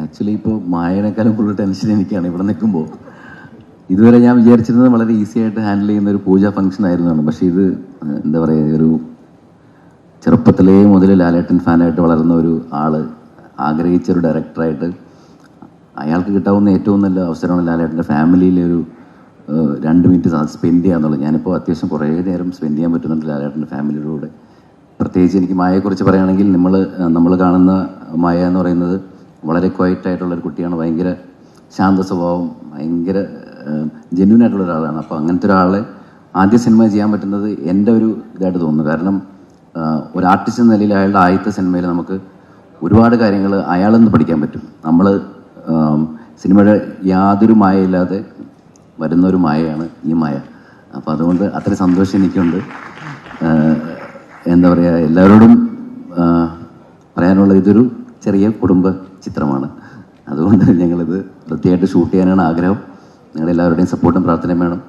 Actually ഇപ്പോൾ മായനേക്കാളും കൂടുതൽ tension എനിക്കാണ് ഇവിടെ നിൽക്കുമ്പോൾ. ഇതുവരെ ഞാൻ വിചാരിച്ചിരുന്നത് വളരെ ഈസി ആയിട്ട് ഹാൻഡിൽ ചെയ്യുന്ന ഒരു പൂജ ഫംഗ്ഷൻ ആയിരുന്നാണ്. പക്ഷേ ഇത് എന്താ പറയുക, ഒരു ചെറുപ്പത്തിലേ മുതൽ ലാലേട്ടൻ ഫാനായിട്ട് വളർന്ന ഒരു ആൾ, ആഗ്രഹിച്ച ഒരു ഡയറക്ടറായിട്ട് അയാൾക്ക് കിട്ടാവുന്ന ഏറ്റവും നല്ല അവസരമാണ് ലാലേട്ടൻ്റെ ഫാമിലിയിലെ ഒരു 2 മിനിറ്റ് സ്പെൻഡ് ചെയ്യുക എന്നുള്ളത്. ഞാനിപ്പോൾ അത്യാവശ്യം കുറേ നേരം സ്പെൻഡ് ചെയ്യാൻ പറ്റുന്നുണ്ട് ലാലേട്ടൻ്റെ ഫാമിലിയുടെ കൂടെ. പ്രത്യേകിച്ച് എനിക്ക് മായയെക്കുറിച്ച് പറയുകയാണെങ്കിൽ നമ്മൾ കാണുന്ന മായ എന്ന് പറയുന്നത് വളരെ ക്വയറ്റ് ആയിട്ടുള്ളൊരു കുട്ടിയാണ്. ഭയങ്കര ശാന്ത സ്വഭാവം, ഭയങ്കര ജെന്യൂൻ ആയിട്ടുള്ള ഒരാളാണ്. അപ്പോൾ അങ്ങനത്തെ ഒരാളെ ആദ്യ സിനിമ ചെയ്യാൻ പറ്റുന്നത് എൻ്റെ ഒരു ഇതായിട്ട് തോന്നുന്നു. കാരണം ഒരു ആർട്ടിസ്റ്റ് എന്ന നിലയിൽ അയാളുടെ ആദ്യത്തെ സിനിമയിൽ നമുക്ക് ഒരുപാട് കാര്യങ്ങൾ അയാളിൽ നിന്ന് പഠിക്കാൻ പറ്റും. നമ്മൾ സിനിമയുടെ യാതൊരു മായയില്ലാതെ വരുന്ന ഒരു മായയാണ് ഈ മായ. അപ്പോൾ അതുകൊണ്ട് അത്ര സന്തോഷം എനിക്കുണ്ട്. എന്താ പറയുക, എല്ലാവരോടും പറയാനുള്ള ഇതൊരു ചെറിയ കുടുംബ ചിത്രമാണ്. അതുകൊണ്ട് ഞങ്ങളിത് വൃത്തിയായിട്ട് ഷൂട്ട് ചെയ്യാനാണ് ആഗ്രഹം. നിങ്ങളെല്ലാവരുടെയും സപ്പോർട്ടും പ്രാർത്ഥനയും വേണം.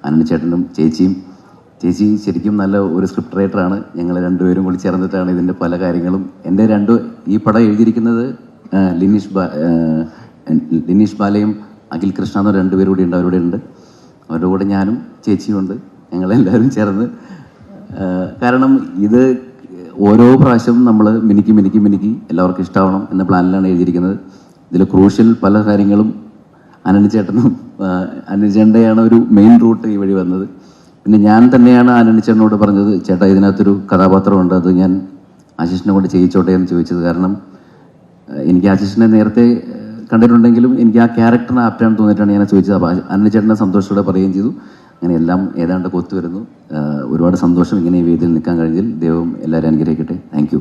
ആനന്ദ് ചേട്ടനും ചേച്ചി ശരിക്കും നല്ല ഒരു സ്ക്രിപ്റ്റ് റൈറ്ററാണ്. ഞങ്ങൾ രണ്ടുപേരും കൂടി ചേർന്നിട്ടാണ് ഇതിൻ്റെ പല കാര്യങ്ങളും. ഈ പടം എഴുതിയിരിക്കുന്നത് ലിനീഷ് ബാലയും അഖിൽ കൃഷ്ണ എന്ന 2 പേരും കൂടി ഉണ്ട്. അവരുടെ ഉണ്ട്, അവരുടെ കൂടെ ഞാനും ചേച്ചിയും ഉണ്ട്. ഞങ്ങളെല്ലാവരും ചേർന്ന്, കാരണം ഇത് ഓരോ പ്രാവശ്യം നമ്മൾ മിനുക്കി എല്ലാവർക്കും ഇഷ്ടമാവണം എന്ന പ്ലാനിലാണ് എഴുതിയിരിക്കുന്നത്. ഇതിൽ ക്രൂഷ്യൽ പല കാര്യങ്ങളും ആനന്ദ് ചേട്ടൻ്റെയാണ് ഒരു മെയിൻ റൂട്ട് ഈ വഴി വന്നത്. പിന്നെ ഞാൻ തന്നെയാണ് ആനന്ദ് ചേട്ടനോട് പറഞ്ഞത്, ചേട്ടാ ഇതിനകത്തൊരു കഥാപാത്രമുണ്ട്, അത് ഞാൻ ആശിഷിനെ കൊണ്ട് ചെയ്യിച്ചോട്ടെ എന്ന് ചോദിച്ചത്. കാരണം എനിക്ക് ആശിഷിനെ നേരത്തെ കണ്ടിട്ടുണ്ടെങ്കിലും എനിക്ക് ആ ക്യാരക്ടറിന് ആപ്റ്റാണെന്ന് തോന്നിയിട്ടാണ് ഞാൻ ചോദിച്ചത്. അപ്പോൾ ആനന്ദ് ചേട്ടനെ സന്തോഷത്തോടെ പറയുകയും ചെയ്തു. അങ്ങനെ എല്ലാം ഏതാണ്ട് കൊത്തുവരുന്നു. ഒരുപാട് സന്തോഷം ഇങ്ങനെ ഈ വേദിയിൽ നിൽക്കാൻ കഴിഞ്ഞതിൽ. ദൈവം എല്ലാവരും അനുഗ്രഹിക്കട്ടെ. Thank you.